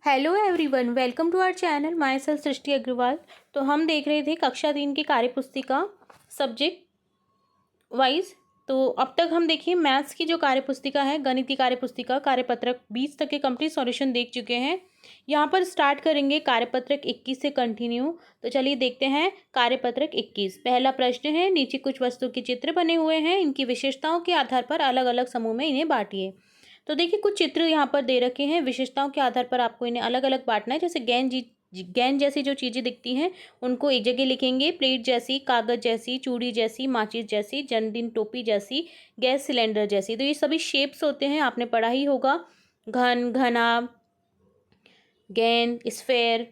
Hello everyone, welcome to our channel. Myself Srishti Agarwal. तो हम देख रहे थे कक्षा 3 की कार्यपुस्तिका सब्जेक्ट वाइज। तो अब तक हम देखिए मैथ्स की जो कार्यपुस्तिका है, गणित की कार्यपुस्तिका कार्यपत्रक 20 तक के कंप्लीट सॉल्यूशन देख चुके हैं। यहाँ पर स्टार्ट करेंगे कार्यपत्रक 21 से कंटिन्यू। तो चलिए देखते हैं कार्यपत्रक 21। पहला प्रश्न है, नीचे कुछ वस्तु के चित्र बने हुए हैं, इनकी विशेषताओं के आधार पर अलग अलग समूह में इन्हें बांटिए। तो देखिए कुछ चित्र यहाँ पर दे रखे हैं, विशेषताओं के आधार पर आपको इन्हें अलग अलग बांटना है। जैसे गेंद जैसी जो चीज़ें दिखती हैं उनको एक जगह लिखेंगे, प्लेट जैसी, कागज जैसी, चूड़ी जैसी, माचिस जैसी, जन्मदिन टोपी जैसी, गैस सिलेंडर जैसी। तो ये सभी शेप्स होते हैं, आपने पढ़ा ही होगा। घन, घना, गेंद, स्फेयर,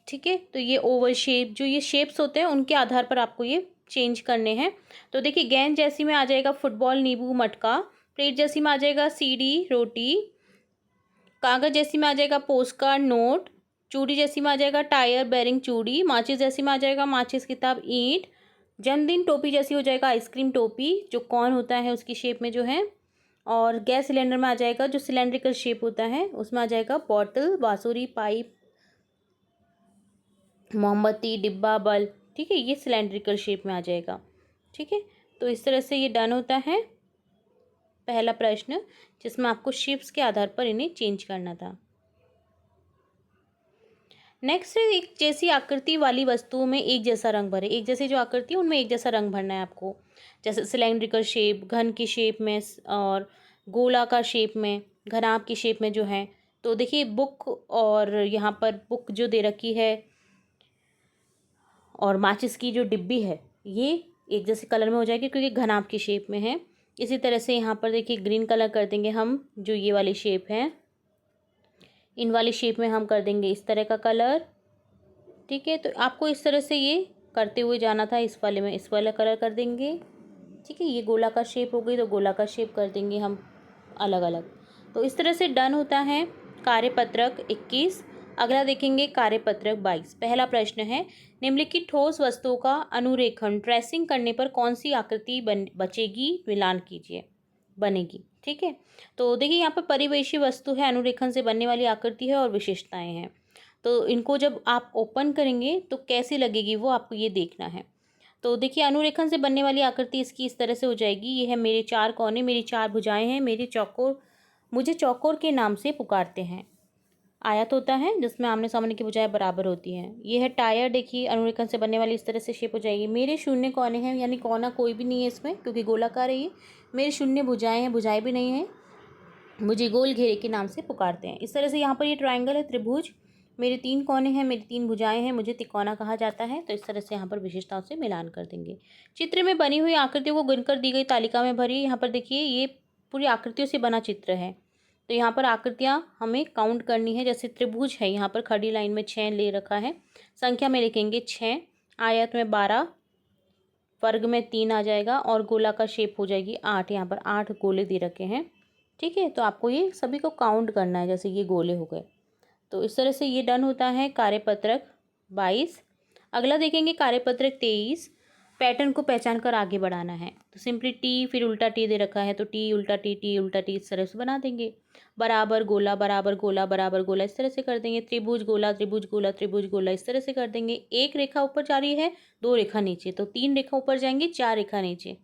ठीक है। तो ये ओवल शेप, जो ये शेप्स होते हैं उनके आधार पर आपको ये चेंज करने हैं। तो देखिए गेंद जैसी में आ जाएगा फुटबॉल, नींबू, मटका। प्लेट जैसी में आ जाएगा सीढ़ी, रोटी। कागज जैसी में आ जाएगा पोस्ट कार्ड, नोट। चूड़ी जैसी में आ जाएगा टायर, बेरिंग, चूड़ी। माचिस जैसी में आ जाएगा माचिस, किताब, ईंट। जन्मदिन टोपी जैसी हो जाएगा आइसक्रीम टोपी, जो कॉर्न होता है उसकी शेप में जो है। और गैस सिलेंडर में आ जाएगा जो सिलेंड्रिकल शेप होता है, उसमें आ जाएगा बॉटल, बांसुरी, पाइप, मोमबत्ती, डिब्बा, बल्ब। ठीक है, ये सिलेंड्रिकल शेप में आ जाएगा। ठीक है, तो इस तरह से ये डन होता है पहला प्रश्न, जिसमें आपको शेप्स के आधार पर इन्हें चेंज करना था। नेक्स्ट है, एक जैसी आकृति वाली वस्तुओं में एक जैसा रंग भरे। एक जैसी जो आकृति है उनमें एक जैसा रंग भरना है आपको। जैसे सिलेंड्रिकल शेप, घन की शेप में और गोलाकार शेप में, घनाभ की शेप में जो है। तो देखिए बुक, और यहाँ पर बुक जो दे रखी है और माचिस की जो डिब्बी है, ये एक जैसे कलर में हो जाएगी क्योंकि घनाभ की शेप में है। इसी तरह से यहाँ पर देखिए ग्रीन कलर कर देंगे हम, जो ये वाली शेप है, इन वाली शेप में हम कर देंगे इस तरह का कलर। ठीक है, तो आपको इस तरह से ये करते हुए जाना था। इस वाले में इस वाला कलर कर देंगे। ठीक है, ये गोलाकार शेप हो गई तो गोलाकार शेप कर देंगे हम अलग अलग। तो इस तरह से डन होता है कार्यपत्रक 21। अगला देखेंगे कार्यपत्रक 22। पहला प्रश्न है, निम्नलिखित ठोस वस्तुओं का अनुरेखण ट्रेसिंग करने पर कौन सी आकृति बचेगी, मिलान कीजिए, बनेगी। ठीक है, तो देखिए यहाँ पर परिवेशी वस्तु है, अनुरेखण से बनने वाली आकृति है और विशेषताएं हैं। तो इनको जब आप ओपन करेंगे तो कैसी लगेगी वो आपको ये देखना है। तो देखिए अनुरेखण से बनने वाली आकृति इसकी इस तरह से हो जाएगी। ये है मेरे चार कोने, मेरी चार भुजाएं हैं, मेरे चौकोर, मुझे चौकोर के नाम से पुकारते हैं। आयत होता है जिसमें आमने सामने की भुजाएं बराबर होती हैं। ये है टायर, देखिए अनुरेखण से बनने वाली इस तरह से शेप हो जाएगी। मेरे शून्य कोने हैं, यानी कोना कोई भी नहीं है इसमें क्योंकि गोलाकार है ये। मेरे शून्य भुजाएं हैं, भुजाएं भी नहीं है, मुझे गोल घेरे के नाम से पुकारते हैं। इस तरह से यहाँ पर ये ट्रायंगल है, त्रिभुज। मेरे तीन कोने हैं, मेरी तीन भुजाएं हैं, मुझे तिकोना कहा जाता है। तो इस तरह से यहाँ पर विशेषताओं से मिलान कर देंगे। चित्र में बनी हुई आकृतियों को गिनकर दी गई तालिका में भरिए। यहाँ पर देखिए ये पूरी आकृतियों से बना चित्र है, तो यहाँ पर आकृतियाँ हमें काउंट करनी है। जैसे त्रिभुज है, यहाँ पर खड़ी लाइन में 6 ले रखा है, संख्या में लिखेंगे 6, आयत में 12, वर्ग में 3 आ जाएगा और गोला का शेप हो जाएगी 8। यहाँ पर 8 गोले दे रखे हैं। ठीक है, तो आपको ये सभी को काउंट करना है, जैसे ये गोले हो गए। तो इस तरह से ये डन होता है कार्यपत्रक 22। अगला देखेंगे कार्यपत्रक 23। पैटर्न को पहचान कर आगे बढ़ाना है। तो सिंपली टी, फिर उल्टा टी दे रखा है तो टी उल्टा टी इस तरह से बना देंगे। बराबर गोला, बराबर गोला, बराबर गोला, इस तरह से कर देंगे। त्रिभुज गोला, त्रिभुज गोला, त्रिभुज गोला, इस तरह से कर देंगे। एक रेखा ऊपर जा रही है, 2 रेखा नीचे, तो 3 रेखा ऊपर जाएंगी, 4 रेखा नीचे।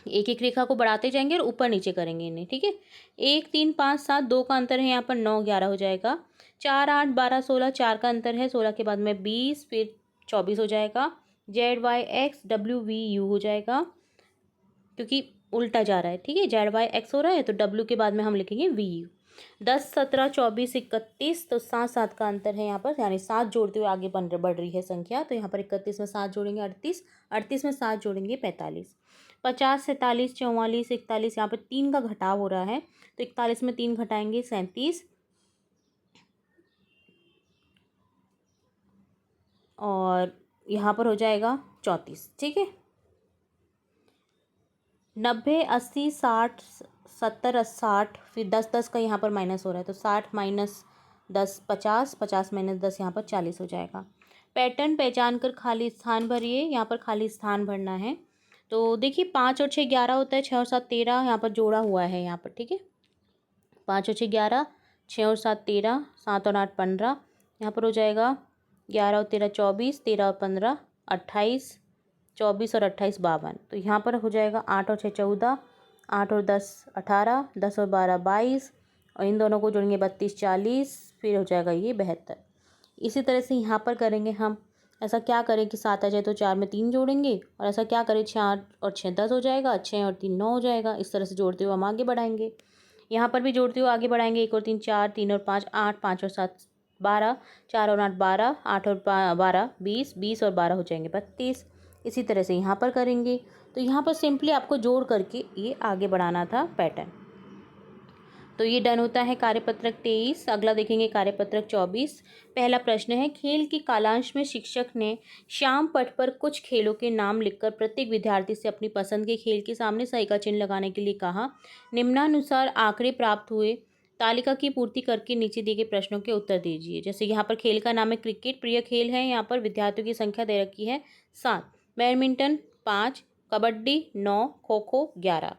एक एक रेखा को बढ़ाते जाएंगे और ऊपर नीचे करेंगे इन्हें। ठीक है, 1 3 5 7, 2 का अंतर है, यहाँ पर 9 11 हो जाएगा। 4 8 12 16, 4 का अंतर है, 16 के बाद में 20, फिर 24 हो जाएगा। ZYXWVU हो जाएगा क्योंकि उल्टा जा रहा है। ठीक है, ZYX हो रहा है तो W के बाद में हम लिखेंगे VU। 10 17 24 31, तो 7 7 का अंतर है यहाँ पर, यानी 7 जोड़ते हुए आगे बढ़ रही है संख्या। तो यहाँ पर 31 में 7 जोड़ेंगे 38, 38 में 7 जोड़ेंगे 45, 50 47 44 41, यहाँ पर 3 का घटाव हो रहा है तो 41 में 3 घटाएंगे 37, और यहाँ पर हो जाएगा 34। ठीक है, 90 80 60 70 60, फिर 10 10 का यहाँ पर माइनस हो रहा है तो 60 माइनस 10 50, 50 माइनस 10 यहाँ पर 40 हो जाएगा। पैटर्न पहचान कर खाली स्थान भरिए। यहाँ पर खाली स्थान भरना है। तो देखिए 5 और 6 11 होता है, 6 और 7 13, यहाँ पर जोड़ा हुआ है यहाँ पर। ठीक है, 5 और 6 11, 6 और 7 13, 7 और 8 15, यहाँ पर हो जाएगा 11 और 13 24, 13 और 15 28, 24 और 28 52। तो यहाँ पर हो जाएगा 8 और 6 14, 8 और 10 18, 10 और 12 22, और इन दोनों को जोड़ेंगे 32 40, फिर हो जाएगा ये 72। इसी तरह से यहाँ पर करेंगे हम। ऐसा क्या करें कि 7 आ जाए तो 4 में 3 जोड़ेंगे, और ऐसा क्या करें 6 और 6 10 हो जाएगा, 6 और 3 9 हो जाएगा। इस तरह से जोड़ते हुए हम आगे बढ़ाएंगे। यहाँ पर भी जोड़ते हुए आगे बढ़ाएंगे। 1 और 3 4, 3 और 5 8, 5 और 7 12, 4 और 8 12, 8 और 12 20, 20 और 12 हो जाएंगे 32। इसी तरह से यहाँ पर करेंगे। तो यहाँ पर सिंपली आपको जोड़ करके ये आगे बढ़ाना था पैटर्न। तो ये डन होता है कार्यपत्रक 23। अगला देखेंगे कार्यपत्रक 24। पहला प्रश्न है, खेल की कालांश में शिक्षक ने श्याम पट पर कुछ खेलों के नाम लिखकर प्रत्येक विद्यार्थी से अपनी पसंद के खेल के सामने सही का चिन्ह लगाने के लिए कहा। निम्नानुसार आंकड़े प्राप्त हुए, तालिका की पूर्ति करके नीचे दिए गए प्रश्नों के उत्तर दीजिए। जैसे यहाँ पर खेल का नाम है क्रिकेट, प्रिय खेल है। यहाँ पर विद्यार्थियों की संख्या दे रखी है 7, बैडमिंटन 5, कबड्डी 9, खो खो 11।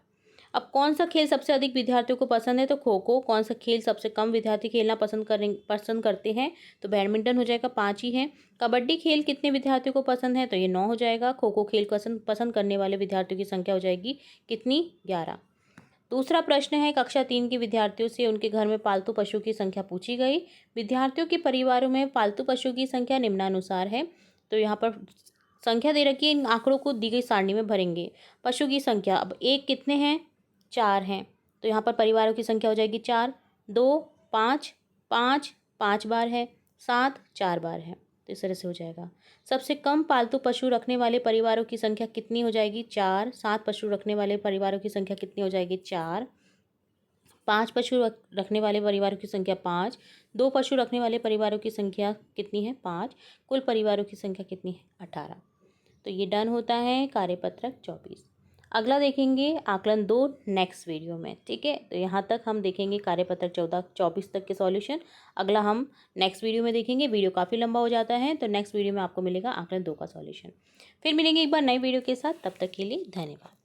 अब कौन सा खेल सबसे अधिक विद्यार्थियों को पसंद है, तो खो खो। कौन सा खेल सबसे कम विद्यार्थी खेलना पसंद करते हैं, तो बैडमिंटन हो जाएगा, 5 ही है। कबड्डी खेल कितने विद्यार्थियों को पसंद है, तो ये 9 हो जाएगा। खो खो खेल पसंद करने वाले विद्यार्थियों की संख्या हो जाएगी कितनी, 11। दूसरा प्रश्न है, कक्षा 3 के विद्यार्थियों से उनके घर में पालतू पशु की संख्या पूछी गई। विद्यार्थियों के परिवारों में पालतू पशु की संख्या निम्नानुसार है। तो यहाँ पर संख्या दे रखी है, इन आंकड़ों को दी गई सारणी में भरेंगे। पशु की संख्या, अब एक कितने हैं, 4 हैं। तो यहाँ पर परिवारों की संख्या हो जाएगी 4, 2 5 5 5 बार है, 7 4 बार है। तो इस तरह से हो जाएगा। सबसे कम पालतू पशु रखने वाले परिवारों की संख्या कितनी हो जाएगी, 4। 7 पशु रखने वाले परिवारों की संख्या कितनी हो जाएगी, 4। 5 पशु रखने वाले परिवारों की संख्या 5। 2 पशु रखने वाले परिवारों की संख्या कितनी है, 5। कुल परिवारों की संख्या कितनी है, 18। तो ये डन होता है कार्यपत्रक 24। अगला देखेंगे आकलन 2 नेक्स्ट वीडियो में। ठीक है, तो यहाँ तक हम देखेंगे कार्यपत्रक 24 तक के सॉल्यूशन। अगला हम नेक्स्ट वीडियो में देखेंगे। वीडियो काफ़ी लंबा हो जाता है, तो नेक्स्ट वीडियो में आपको मिलेगा आकलन 2 का सॉल्यूशन। फिर मिलेंगे एक बार नई वीडियो के साथ। तब तक के लिए धन्यवाद।